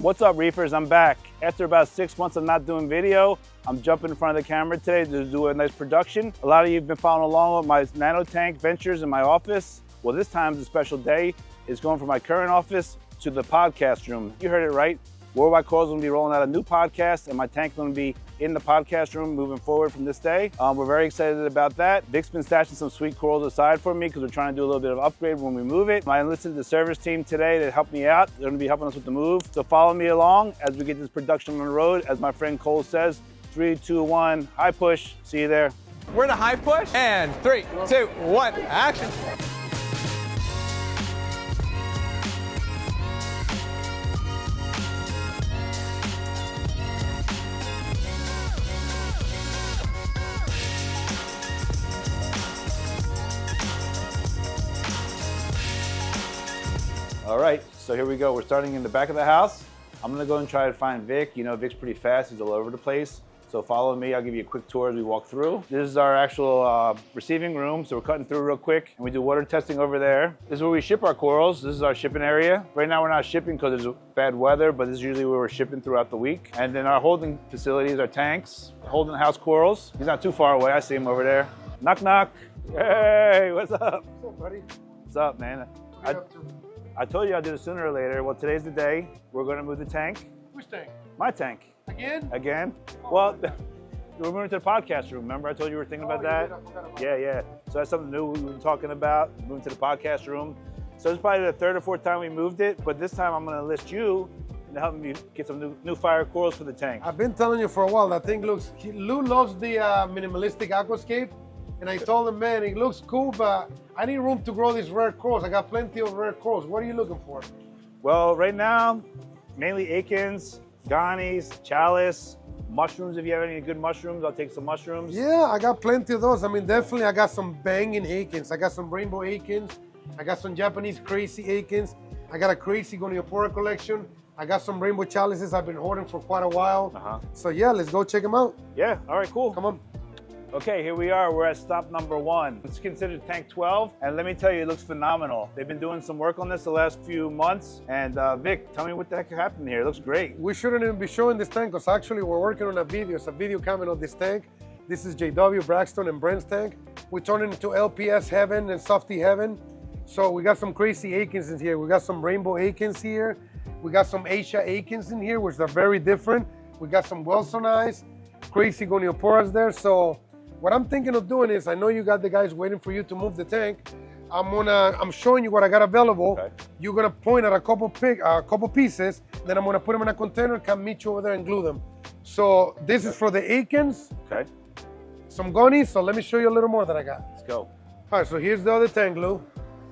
What's up, reefers? I'm back. After about 6 months of not doing video, I'm jumping in front of the camera today to do a nice production. A lot of you have been following along with my nano tank ventures in my office. Well, this time is a special day. It's going from my current office to the podcast room. You heard it right. Worldwide Corals will be rolling out a new podcast, and my tank's going to be in the podcast room moving forward from this day. We're very excited about that. Vic's been stashing some sweet corals aside for me because we're trying to do a little bit of upgrade when we move it. I enlisted the service team today to help me out. They're going to be helping us with the move. So follow me along as we get this production on the road. As my friend Cole says, 3, 2, 1, high push. See you there. We're in a high push, and 3, 2, 1, action. All right, so here we go. We're starting in the back of the house. I'm gonna go and try to find Vic. You know, Vic's pretty fast, he's all over the place. So follow me, I'll give you a quick tour as we walk through. This is our actual receiving room, so we're cutting through real quick. And we do water testing over there. This is where we ship our corals. This is our shipping area. Right now we're not shipping because there's bad weather, but this is usually where we're shipping throughout the week. And then our holding facilities, our tanks, holding house corals. He's not too far away, I see him over there. Knock, knock. Hey, what's up? What's up, buddy? What's up, man? I told you I'd do it sooner or later. Well, today's the day. We're going to move the tank. Which tank? My tank. Again? Again? Well, we're moving to the podcast room. Remember I told you we were thinking about that? I forgot about Yeah. So that's something new we were talking about, moving to the podcast room. So it's probably the third or fourth time we moved it, but this time I'm going to enlist you to help me get some new fire corals for the tank. I've been telling you for a while, that thing looks, Lou loves the minimalistic aquascape, and I told him, man, it looks cool, but I need room to grow these rare corals. I got plenty of rare corals. What are you looking for? Well, right now, mainly akins, gonis, chalice, mushrooms. If you have any good mushrooms, I'll take some mushrooms. Yeah, I got plenty of those. I mean, definitely I got some banging akins. I got some rainbow akins. I got some Japanese crazy akins. I got a crazy Goniopora collection. I got some rainbow chalices I've been hoarding for quite a while. So yeah, let's go check them out. Yeah, all right, cool. Come on. Okay, here we are. We're at stop number 1. It's considered tank 12, and let me tell you, it looks phenomenal. They've been doing some work on this the last few months, and Vic, tell me what the heck happened here. It looks great. We shouldn't even be showing this tank because actually we're working on a video. It's a video coming on this tank. This is JW, Braxton, and Brent's tank. We turned it into LPS heaven and softy heaven. So we got some crazy akins in here. We got some rainbow akins here. We got some Asia akins in here, which are very different. We got some Wilson eyes, crazy Gonioporas there. So what I'm thinking of doing is, I know you got the guys waiting for you to move the tank. I'm showing you what I got available. Okay. You're gonna point at a couple pieces, then I'm gonna put them in a container, come meet you over there and glue them. So this is for the akins. Okay. Some gonis, so let me show you a little more that I got. Let's go. All right, so here's the other tank glue.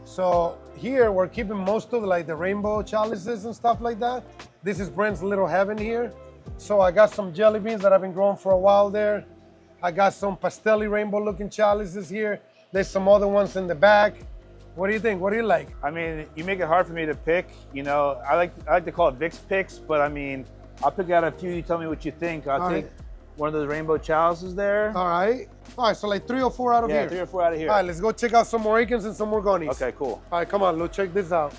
So here we're keeping most of like the rainbow chalices and stuff like that. This is Brent's little heaven here. So I got some jelly beans that I've been growing for a while there. I got some pastelli rainbow looking chalices here. There's some other ones in the back. What do you think? What do you like? I mean, you make it hard for me to pick. You know, I like to call it Vic's picks, but I mean, I'll pick out a few. You tell me what you think. I'll take one of those rainbow chalices there. All right. All right, so like 3 or 4 out of here. Yeah, 3 or 4 out of here. All right, let's go check out some more akins and some more gonis. Okay, cool. All right, come on, let's check this out.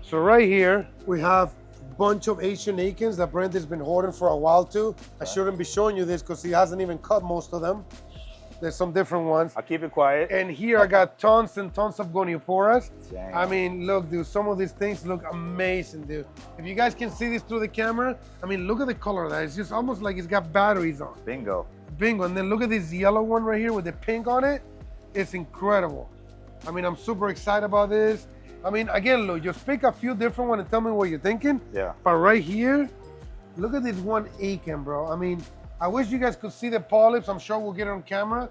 So right here, we have a bunch of Asian akins that Brent has been hoarding for a while too. Okay. I shouldn't be showing you this because he hasn't even cut most of them. There's some different ones. I'll keep it quiet. And here I got tons and tons of Gonioporas. Dang. I mean, look, dude, some of these things look amazing, dude. If you guys can see this through the camera, I mean, look at the color of that. It's just almost like it's got batteries on. Bingo. Bingo. And then look at this yellow one right here with the pink on it. It's incredible. I mean, I'm super excited about this. I mean, again, look, just pick a few different ones and tell me what you're thinking. Yeah. But right here, look at this one akin, bro. I mean, I wish you guys could see the polyps. I'm sure we'll get it on camera.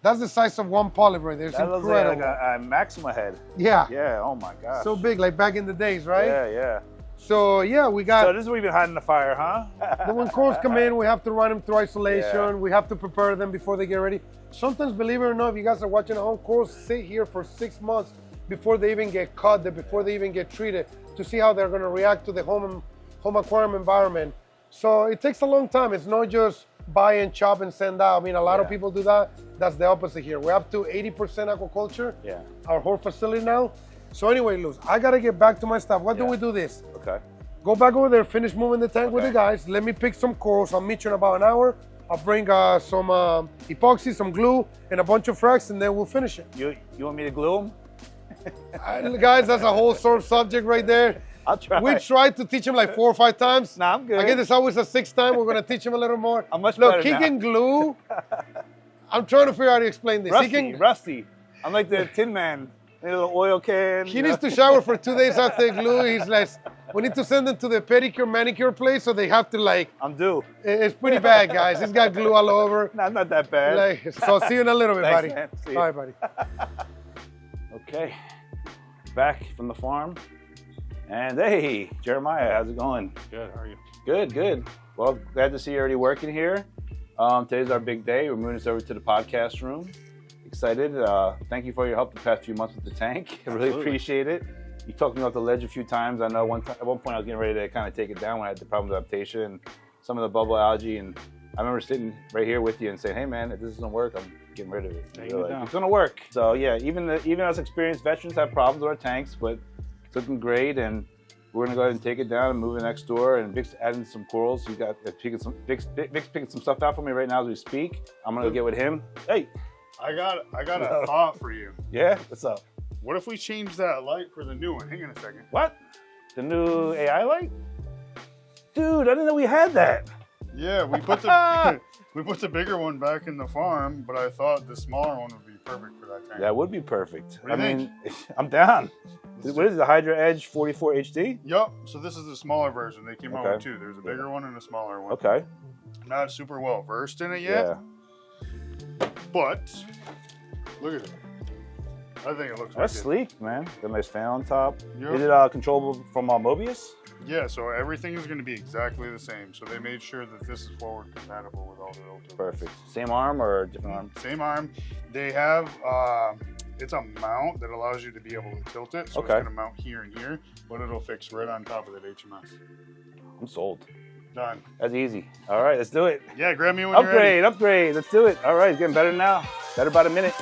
That's the size of one polyp right there. It's incredible. That looks like a Maxima head. Yeah. Yeah, oh my gosh. So big, like back in the days, right? Yeah. So yeah, we got. So this is what we've been hiding the fire, huh? But when corals come in, we have to run them through isolation. Yeah. We have to prepare them before they get ready. Sometimes, believe it or not, if you guys are watching at home, corals sit here for 6 months before they even get caught, before they even get treated, to see how they're going to react to the home aquarium environment. So it takes a long time. It's not just buy and chop and send out. I mean, a lot of people do that. That's the opposite here. We're up to 80% aquaculture. Yeah. Our whole facility now. So anyway, Luz, I gotta get back to my stuff. What do we do this? Okay. Go back over there, finish moving the tank with the guys. Let me pick some corals. I'll meet you in about an hour. I'll bring some epoxy, some glue, and a bunch of frags, and then we'll finish it. You want me to glue them? Guys, that's a whole sort of subject right there. I'll try. We tried to teach him like 4 or 5 times. Nah, I'm good. I guess it's always the 6th time. We're going to teach him a little more. I'm much Look, better he now. can glue. I'm trying to figure out how to explain this. Rusty. I'm like the Tin Man. A little oil can. He needs to shower for 2 days after glue. He's like, we need to send them to the pedicure, manicure place, so they have to like. I'm due. It's pretty bad, guys. He's got glue all over. Nah, not that bad. Like, so see you in a little bit, Thanks, buddy. man. See you. Bye, buddy. Okay, back from the farm. And hey, Jeremiah, how's it going? Good, how are you? Good, good. Well, glad to see you already working here. Today's our big day. We're moving this over to the podcast room. Excited. Thank you for your help the past few months with the tank. I really appreciate it. You talked me off the ledge a few times. I know at one point I was getting ready to kind of take it down when I had the problem with adaptation and some of the bubble algae. And I remember sitting right here with you and saying, hey man, if this doesn't work, I'm getting rid of it. It's gonna work. So yeah, even us experienced veterans have problems with our tanks, but it's looking great. And we're gonna go ahead and take it down and move it next door. And Vic's adding some corals. You got Vic's picking some stuff out for me right now as we speak. I'm gonna go get with him. Hey. I got a thought for you. Yeah, what's up? What if we change that light for the new one? Hang on a second. What? The new AI light? Dude, I didn't know we had that. Yeah, we put the we put the bigger one back in the farm, but I thought the smaller one would be perfect for that tank. That would be perfect. What do you think? I'm down. What is it, the Hydra Edge 44 HD? Yup. So this is the smaller version. They came out Okay. with 2. There's a bigger one and a smaller one. Okay. Not super well versed in it yet, Yeah. but look at it. I think it looks That's wicked. sleek, man. Got a nice fan on top. Yep. Is it controllable from Mobius? Yeah, so everything is going to be exactly the same. So they made sure that this is forward compatible with all the filters. Perfect. Same arm or different arm? Same arm. They have, it's a mount that allows you to be able to tilt it. So Okay. it's going to mount here and here, but it'll fix right on top of that HMS. I'm sold. Done. That's easy. All right, let's do it. Yeah, grab me when you're ready. Upgrade. Let's do it. All right, it's getting better now. Better by the minute.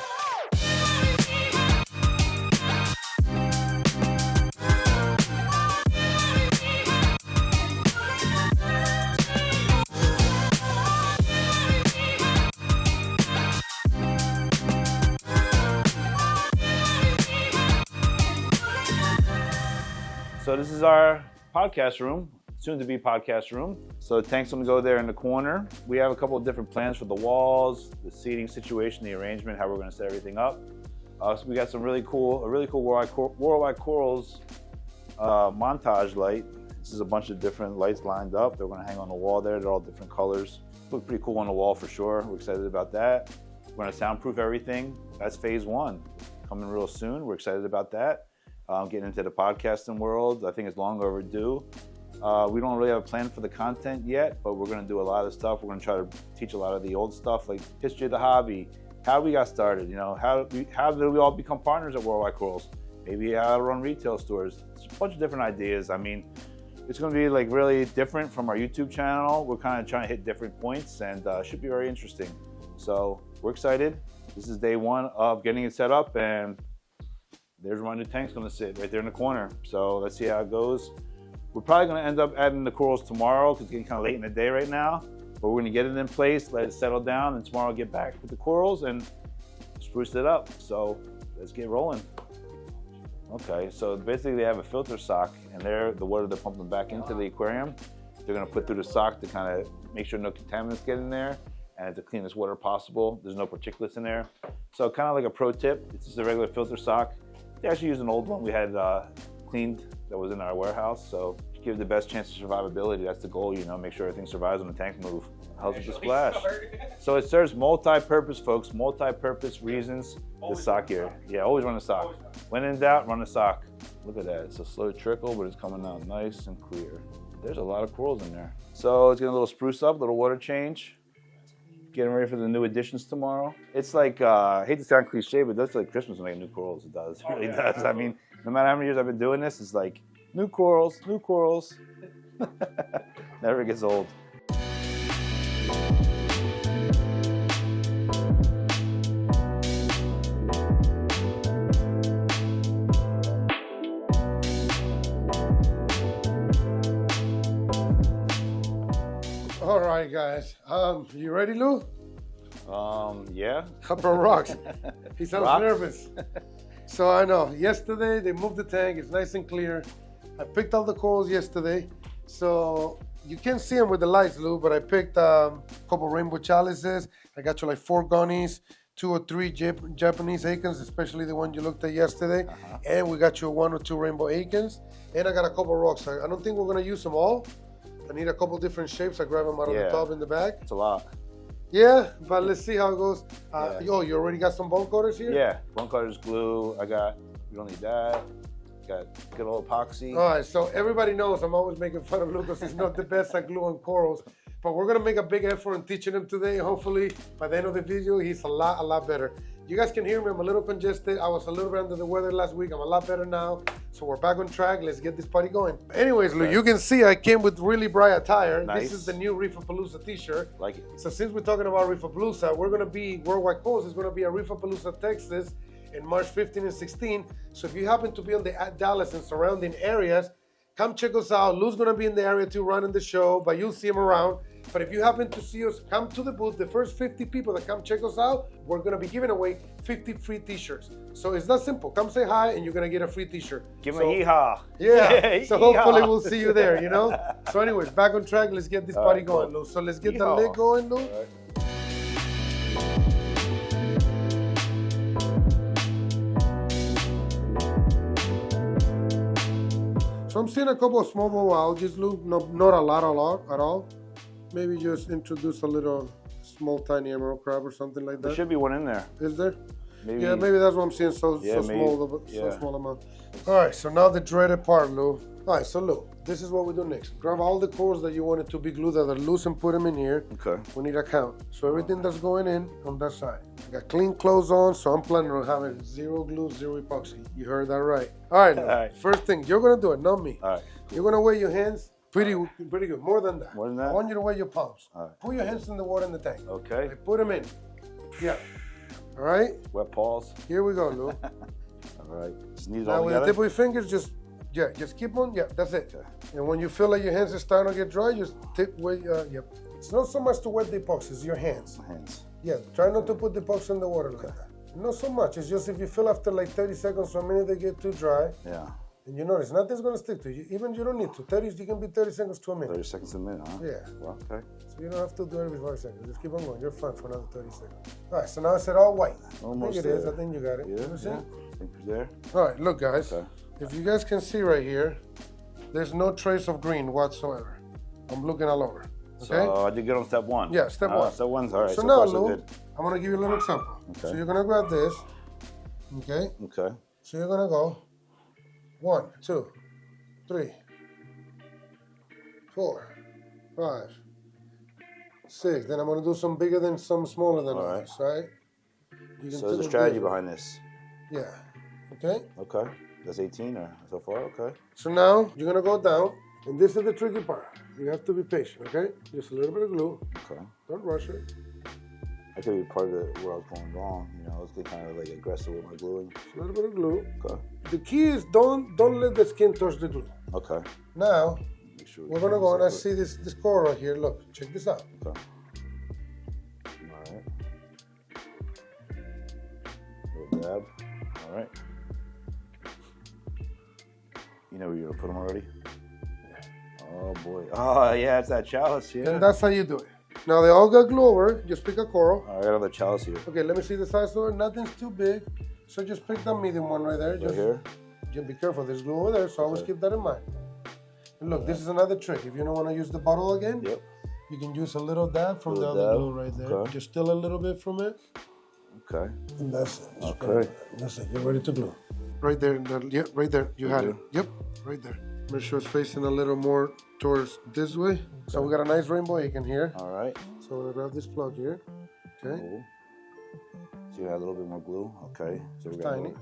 So this is our podcast room, soon to be podcast room. So the tank's gonna go there in the corner. We have a couple of different plans for the walls, the seating situation, the arrangement, how we're gonna set everything up. So we got a really cool Worldwide Corals montage light. This is a bunch of different lights lined up. They're gonna hang on the wall there. They're all different colors. Look pretty cool on the wall for sure. We're excited about that. We're gonna soundproof everything. That's phase 1, coming real soon. We're excited about that. Getting into the podcasting world, I think it's long overdue. We don't really have a plan for the content yet, but we're going to do a lot of stuff. We're going to try to teach a lot of the old stuff, like history of the hobby, how we got started, you know, how did we all become partners at Worldwide Corals, maybe how to run retail stores. It's a bunch of different ideas. I mean, it's going to be like really different from our YouTube channel. We're kind of trying to hit different points, and should be very interesting. So we're excited. This is day 1 of getting it set up, and there's where my new tank's gonna sit, right there in the corner. So let's see how it goes. We're probably gonna end up adding the corals tomorrow because it's getting kind of late in the day right now. But we're gonna get it in place, let it settle down, and tomorrow get back with the corals and spruce it up. So let's get rolling. Okay, so basically they have a filter sock, and the water they're pumping back into the aquarium, they're gonna put through the sock to kind of make sure no contaminants get in there and it's the cleanest water possible. There's no particulates in there. So kind of like a pro tip, it's just a regular filter sock. They actually used an old one we had cleaned that was in our warehouse, so give it the best chance of survivability. That's the goal, you know, make sure everything survives when the tank move. How's it the splash? So it serves multi-purpose, folks, multi-purpose reasons. The sock here. Yeah, always run a sock. When in doubt, run a sock. Look at that, it's a slow trickle, but it's coming out nice and clear. There's a lot of corals in there. So it's getting a little spruce up, a little water change. Getting ready for the new additions tomorrow. It's like, I hate to sound cliche, but it does feel like Christmas when I get new corals. It does, it really does. I mean, no matter how many years I've been doing this, it's like, new corals, new corals. Never gets old. All right, guys. You ready, Lou? Yeah. How about rocks? He sounds Rocks? nervous. So I know, yesterday they moved the tank, it's nice and clear. I picked all the corals yesterday. So you can't see them with the lights, Lou, but I picked a couple rainbow chalices. I got you like 4 gunnies, 2 or 3 Japanese acons, especially the one you looked at yesterday. And we got you 1 or 2 rainbow acons. And I got a couple rocks. I don't think we're gonna use them all. I need a couple different shapes. I grab them out of the tub in the back. It's a lot. Yeah, but let's see how it goes. Oh, you already got some bone coaters here? Yeah, bone cutters, glue. You don't need that. Got good old epoxy. All right, so everybody knows I'm always making fun of Lucas. He's not the best at gluing corals, but we're gonna make a big effort in teaching him today. Hopefully, by the end of the video, he's a lot better. You guys can hear me, I'm a little congested. I was a little bit under the weather last week. I'm a lot better now. So we're back on track. Let's get this party going. Anyways, Lou, you can see I came with really bright attire. Nice. This is the new Reefapalooza t-shirt. Like it. So since we're talking about Reefapalooza, we're gonna be, Worldwide Coast is gonna be at Reefapalooza, Texas in March 15 and 16. So if you happen to be on the Dallas and surrounding areas, come check us out. Lou's gonna be in the area too, running the show, but you'll see him around. But if you happen to see us, come to the booth. The first 50 people that come check us out, we're gonna be giving away 50 free t-shirts. So it's that simple. Come say hi and you're gonna get a free t-shirt. Give him a yeehaw. Yeah, so hopefully Yeehaw. we'll see you there, you know? So anyways, back on track. Let's get this party going, Lou. So let's get the Yeehaw. lid going, Lou. So I'm seeing a couple of small bubble algae, Lou. No, not a lot at all. Maybe just introduce a little small tiny emerald crab or something like that. There should be one in there. Is there? Maybe. Yeah, maybe that's what I'm seeing. So small amount. All right, so now the dreaded part, Lou. All right, so Lou, this is what we do next. Grab all the corals that you want it to be glued that are loose and put them in here. Okay. We need a count. So everything that's going in on that side. I got clean clothes on, so I'm planning on having 0 glue, 0 epoxy. You heard that right. All right, Lou. All right. First thing, you're gonna do it, not me. All right. You're gonna weigh your hands pretty good. More than that. More than that? I want you to weigh your palms. All right. Put your hands in the water in the tank. Okay. Okay, put them in. Yeah. All right. Wet paws. Here we go, Lou. All right. Just need it Now all with the together. tip of your fingers, just keep on. Yeah, that's it. Okay. And when you feel like your hands are starting to get dry, just tip wet. Yep. It's not so much to wet the epoxy, it's your hands. My hands. Yeah. Try not to put the epoxy in the water like that. Not so much. It's just if you feel after like 30 seconds or a minute they get too dry, Yeah. and you notice nothing's gonna stick to you. Even you don't need to. You can be 30 seconds to a minute. 30 seconds a minute, huh? Yeah. Well, okay. So you don't have to do it every 5 seconds. Just keep on going. You're fine for another 30 seconds. All right. So now it's all white. Almost I think it is. there. I think you got it. Yeah. Let me see. Yeah. I think it's there. All right, look, guys. Okay. If you guys can see right here, there's no trace of green whatsoever. I'm looking all over. Okay. So I did good on step 1. Yeah, step 1. Step 1's all right. So So now, far, so Lou, good. I'm gonna give you a little example. Okay. So you're gonna grab this. Okay. Okay. So you're gonna go 1, 2, 3, 4, 5, 6. Then I'm gonna do some bigger than some smaller than All right. others, right? You can So there's a do strategy this. behind this. Yeah. Okay. Okay. That's 18 or so far. Okay. So now you're gonna go down, and this is the tricky part. You have to be patient, okay? Just a little bit of glue. Okay. Don't rush it. That could be part of where I was going wrong. You know, I was getting kind of like aggressive with my gluing. Just a little bit of glue. Okay. The key is don't let the skin touch the glue. Okay. Now Make sure we're gonna go and I see this coral right here. Look, check this out. Okay. All right. Little dab. All right. You know where you're gonna put them already? Oh boy. Oh yeah, it's that chalice here. And that's how you do it. Now they all got glue over. Just pick a coral. All right, I got another chalice here. Okay, let me see the size of it. Nothing's too big, so just pick the medium one right there. Right Just here. be careful. There's glue over there, so always keep that in mind. And look, this is another trick. If you don't want to use the bottle again, Yep. you can use a little dab from Little the other dab. glue right there. Okay. Just still a little bit from it. Okay. And that's it. Just Okay. put it there. That's it. You're ready to glue. Right there. Yep, right there. You had it. there? Yep, right there. Make sure it's facing a little more towards this way. So we got a nice rainbow egg in here. All right. So I'm gonna grab this plug here. Okay. Cool. So you have a little bit more glue. Okay. So we It's got tiny.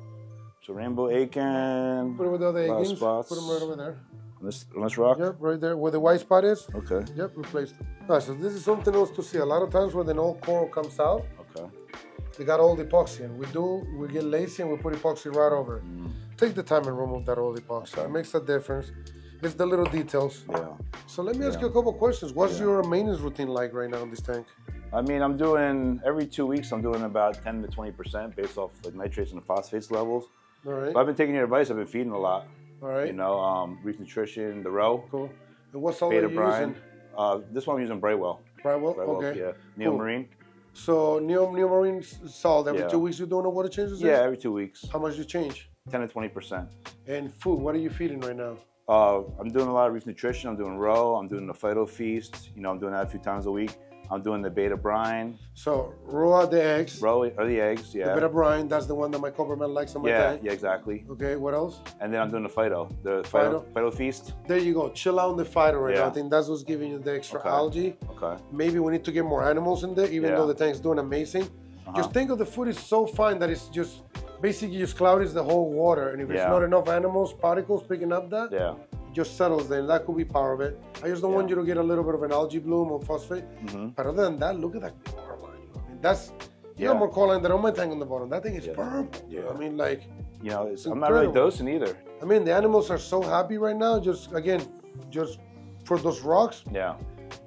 So rainbow aching. Put it with the other lot of eggings. spots. Put them right over there. On this rock. Yep, right there. Where the white spot is. Okay. Yep, replaced it. All right, so this is something else to see. A lot of times when an old coral comes out, Okay. they got old epoxy, and we get lazy and we put epoxy right over it. Take the time and remove that old epoxy. Okay. It makes a difference. It's the little details. Yeah. So let me ask you a couple questions. What's your maintenance routine like right now in this tank? I mean, I'm doing, every 2 weeks, I'm doing about 10 to 20% based off the nitrates and the phosphates levels. All right. But I've been taking your advice. I've been feeding a lot. All right. You know, Reef Nutrition, the row. Cool. And what salt are Beta you brine. using? This one I'm using Brightwell. Brightwell? Brightwell, Okay. yeah. Neil Cool. Marine. So Neo Marine salt, every Yeah. 2 weeks you're doing a water changes? Yeah, every 2 weeks. How much do you change? 10 to 20%. And food, what are you feeding right now? I'm doing a lot of Reef Nutrition. I'm doing row. I'm doing the Phyto Feast. You know, I'm doing that a few times a week. I'm doing the Beta brine. So roll out the eggs. Row are the eggs, yeah. The beta brine, that's the one that my Cobberman likes on my tank. Yeah, exactly. Okay, what else? And then I'm doing the Phyto, Phyto Feast. There you go. Chill out on the phyto right now. Yeah. I think that's what's giving you the extra Okay. algae. Okay. Maybe we need to get more animals in there, even Yeah. though the tank's doing amazing. Just think of the food is so fine that it's just basically just clouds the whole water. And if there's Yeah. not enough animals, particles picking up that, Yeah. it just settles there. That could be part of it. I just don't want you to get a little bit of an algae bloom or phosphate. But other than that, look at that core line. I mean, that's you got more core line than on my tank on the bottom. That thing is purple. Yeah. I mean, like, You know, I'm not really incredible. dosing either. I mean, the animals are so happy right now. Just again, just for those rocks. Yeah.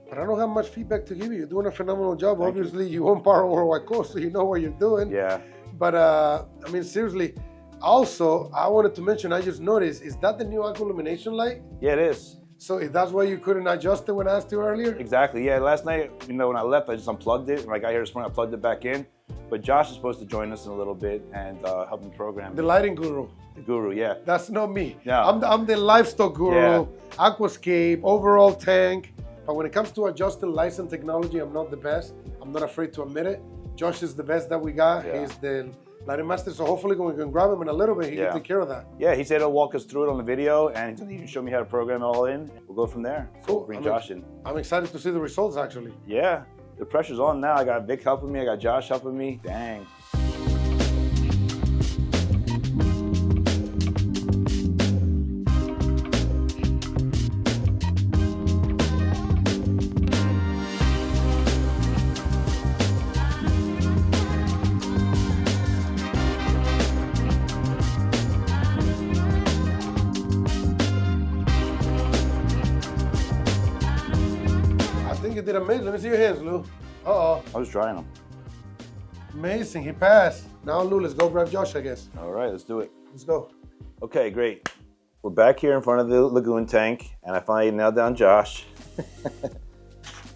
But I don't have much feedback to give you. You're doing a phenomenal job. Obviously, you own Power Worldwide Coast, so you know what you're doing. Yeah. But I mean, seriously. Also, I wanted to mention, I just noticed, is that the new Aqua Illumination light? Yeah, it is. So if that's why you couldn't adjust it when I asked you earlier? Exactly. Yeah. Last night, you know, when I left, I just unplugged it. When I got here this morning, I plugged it back in. But Josh is supposed to join us in a little bit and help me program The it. lighting guru. The guru, yeah. That's not me. Yeah. I'm the livestock guru, Yeah. aquascape, overall tank. But when it comes to adjusting lights and technology, I'm not the best. I'm not afraid to admit it. Josh is the best that we got. Yeah. He's the lighting master. So hopefully when we can grab him in a little bit, he Yeah. can take care of that. Yeah, he said he'll walk us through it on the video and he's gonna even show me how to program it all in. We'll go from there. So Cool. we'll bring I'm Josh in. I'm excited to see the results actually. Yeah. The pressure's on now. I got Vic helping me. I got Josh helping me. Dang. I think you did amazing. Let me see your hands, Lou. Uh-oh. I was trying them. Amazing. He passed. Now, Lou, let's go grab Josh, I guess. All right, let's do it. Let's go. Okay, great. We're back here in front of the Lagoon tank, and I finally nailed down Josh.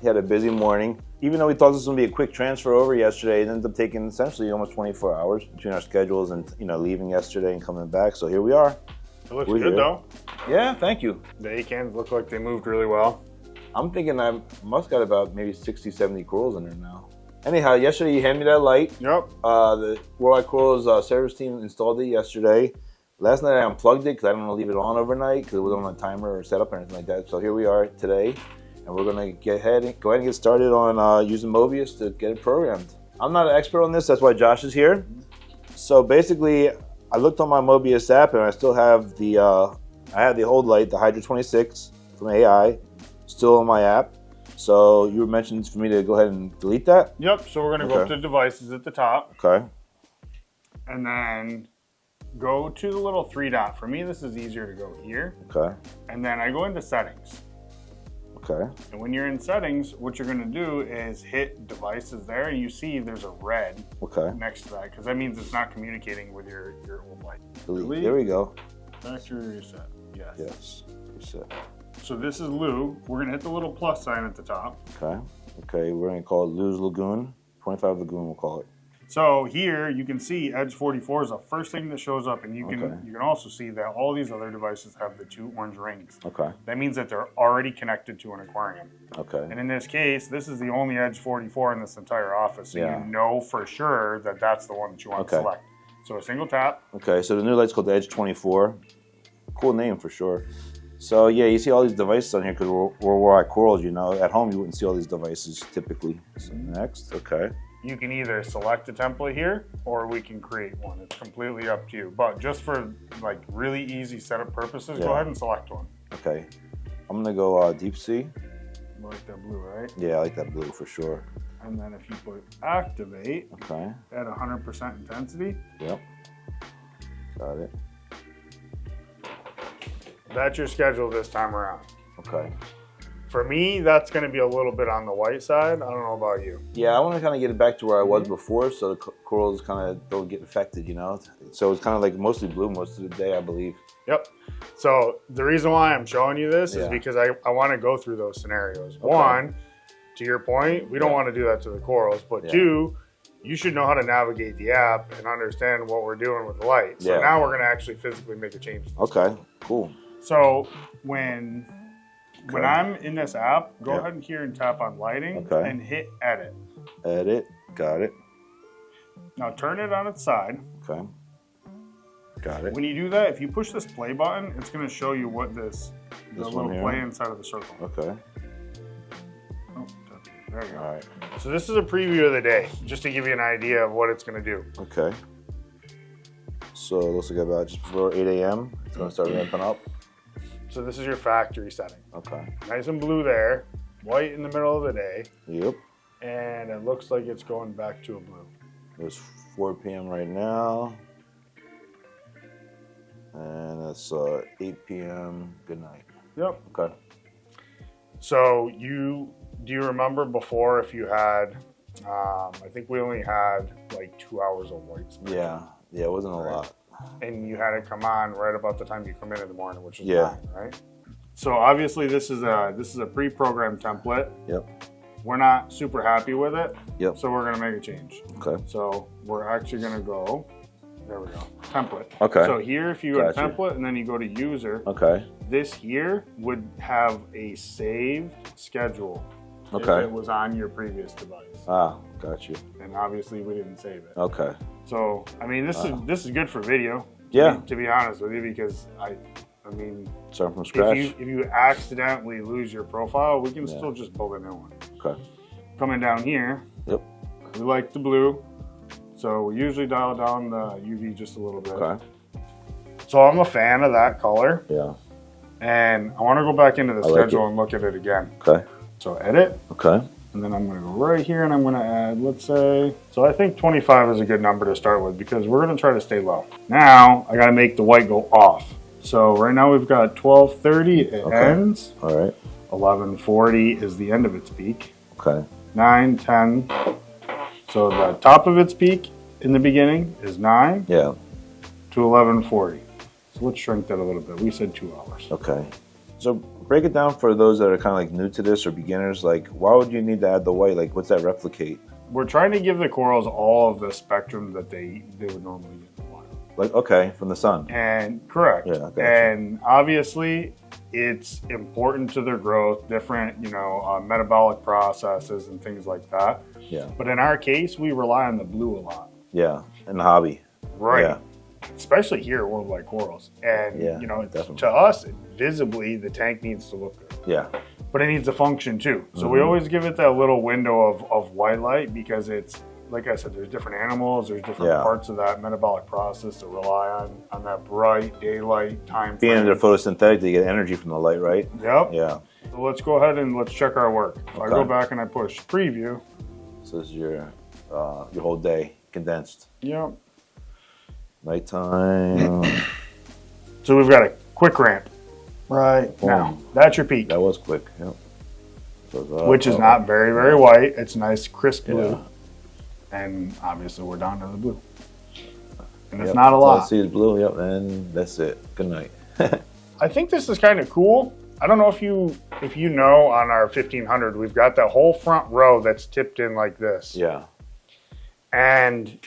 He had a busy morning. Even though we thought this was gonna be a quick transfer over yesterday, it ended up taking essentially almost 24 hours between our schedules and, you know, leaving yesterday and coming back. So here we are. It looks We're good here. though. Yeah, thank you. The A-cans look like they moved really well. I'm thinking I must got about maybe 60, 70 corals in there now. Anyhow, yesterday you handed me that light. Yep. The Worldwide Corals service team installed it yesterday. Last night I unplugged it because I don't want to leave it on overnight because it wasn't on a timer or setup or anything like that. So here we are today, and we're gonna go ahead and get started on using Mobius to get it programmed. I'm not an expert on this, that's why Josh is here. So basically, I looked on my Mobius app and I still have the I had the old light, the Hydra 26 from AI, still on my app. So you mentioned for me to go ahead and delete that. Yep. So we're gonna go up Okay. to devices at the top, Okay. and then go to the little 3 dot. For me, this is easier to go here, Okay. and then I go into settings. Okay. And when you're in settings, what you're gonna do is hit devices there, and you see there's a red Okay. next to that because that means it's not communicating with your old light. Delete. There we go. Factory reset. Yes. Yes. Reset. So this is Lou. We're gonna hit the little plus sign at the top. Okay. Okay. We're gonna call it Lou's Lagoon. 25 Lagoon. We'll call it. So here you can see Edge 44 is the first thing that shows up, and you can Okay. you can also see that all these other devices have the 2 orange rings. Okay. That means that they're already connected to an aquarium. Okay. And in this case, this is the only Edge 44 in this entire office, so Yeah. you know for sure that that's the one that you want to Okay. select. So a single tap. Okay. So the new light's called the Edge 24. Cool name for sure. So yeah, you see all these devices on here because we're at Corals. You know, at home you wouldn't see all these devices typically. So next. Okay. You can either select a template here, or we can create one. It's completely up to you. But just for like really easy setup purposes, go Yeah. ahead and select one. Okay. I'm gonna go deep sea. You like that blue, right? Yeah, I like that blue for sure. And then if you put activate Okay. at 100% intensity, Yep. Got it. That's your schedule this time around. Okay. For me, that's going to be a little bit on the white side. I don't know about you. Yeah, I want to kind of get it back to where I was before, so the corals kind of don't get affected, you know? So it's kind of like mostly blue most of the day, I believe. Yep. So the reason why I'm showing you this is because I want to go through those scenarios. Okay. One, to your point, we don't want to do that to the corals, but two, you should know how to navigate the app and understand what we're doing with the light. So now we're going to actually physically make a change. Okay, cool. So when I'm in this app, go ahead and here and tap on lighting and hit edit. Edit, got it. Now turn it on its side. Okay, got it. When you do that, if you push this play button, it's going to show you what the little play inside of the circle. Okay. Oh, there you go. All right. So this is a preview of the day, just to give you an idea of what it's going to do. Okay. So it looks like about just before 8 a.m. It's going to start ramping up. So this is your factory setting. Okay. Nice and blue there, white in the middle of the day. Yep. And it looks like it's going back to a blue. It's 4 p.m. right now. And it's 8 p.m. Good night. Yep. Okay. So do you remember before if you had, I think we only had like 2 hours of white spectrum. Yeah, it wasn't a lot. And you had it come on right about the time you come in the morning, which is 9, right? So obviously this is a pre-programmed template. Yep. We're not super happy with it. Yep. So we're gonna make a change. Okay. So we're actually gonna go, there we go, template. Okay. So here, if you go to template and then you go to user, this here would have a saved schedule if it was on your previous device. Ah, got you. And obviously we didn't save it. Okay. So I mean, this is good for video. Yeah. To be honest with you, because I mean, start from scratch. If you accidentally lose your profile, we can still just build a new one. Okay. Coming down here. Yep. We like the blue, so we usually dial down the UV just a little bit. Okay. So I'm a fan of that color. Yeah. And I want to go back into the schedule and look at it again. Okay. So edit. Okay. And then I'm going to go right here and I'm going to add, let's say, so I think 25 is a good number to start with because we're going to try to stay low. Now I got to make the white go off. So right now we've got 12:30, it ends. All right. 11:40 is the end of its peak. Okay. 9:10. So the top of its peak in the beginning is 9 to 11:40. So let's shrink that a little bit. We said 2 hours. Okay. So break it down for those that are kind of like new to this or beginners. Like, why would you need to add the white? Like, what's that replicate? We're trying to give the corals all of the spectrum that they would normally get in the wild. Like, okay, from the sun. And correct. Yeah, gotcha. And obviously, it's important to their growth, different, metabolic processes and things like that. Yeah. But in our case, we rely on the blue a lot. Yeah, in the hobby. Right. Yeah. Especially here at Worldwide Corals. And, definitely. to us, visibly, the tank needs to look good. Yeah. But it needs to function too. So we always give it that little window of white light because it's, like I said, there's different animals, there's different parts of that metabolic process that rely on that bright daylight time frame. Being they're photosynthetic, they get energy from the light, right? Yep. Yeah. So let's go ahead and let's check our work. If I go back and I push preview. So this is your whole day condensed. Yep. Nighttime. So we've got a quick ramp right now. That's your peak. That was quick. Yep. So which is not very, very white. It's nice, crisp blue. Yeah. And obviously we're down to the blue. And it's not a lot. All I see is blue, and that's it. Good night. I think this is kind of cool. I don't know if you know on our 1500, we've got that whole front row that's tipped in like this. Yeah. And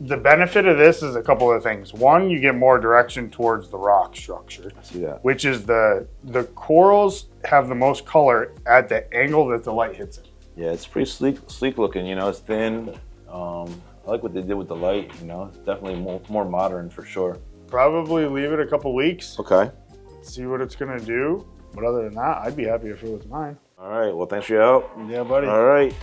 the benefit of this is a couple of things. One, you get more direction towards the rock structure. I see that. Which is the corals have the most color at the angle that the light hits it. Yeah, it's pretty sleek looking. It's thin. I like what they did with the light. It's definitely more modern for sure. Probably leave it a couple weeks. Okay. See what it's gonna do. But other than that, I'd be happy if it was mine. All right. Well, thanks for your help. Yeah, buddy. All right.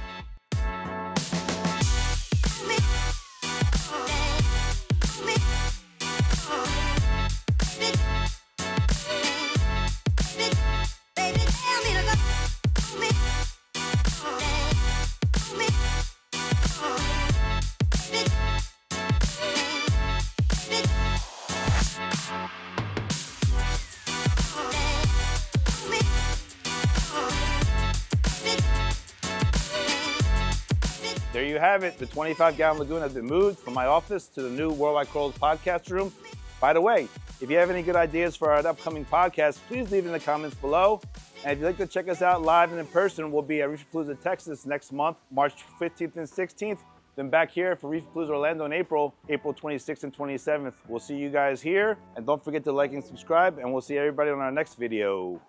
There you have it. The 25-gallon Lagoon has been moved from my office to the new Worldwide Corals podcast room. By the way, if you have any good ideas for our upcoming podcast, please leave it in the comments below. And if you'd like to check us out live and in person, we'll be at Reefapalooza, Texas next month, March 15th and 16th. Then back here for Reefapalooza Orlando in April 26th and 27th. We'll see you guys here. And don't forget to like and subscribe, and we'll see everybody on our next video.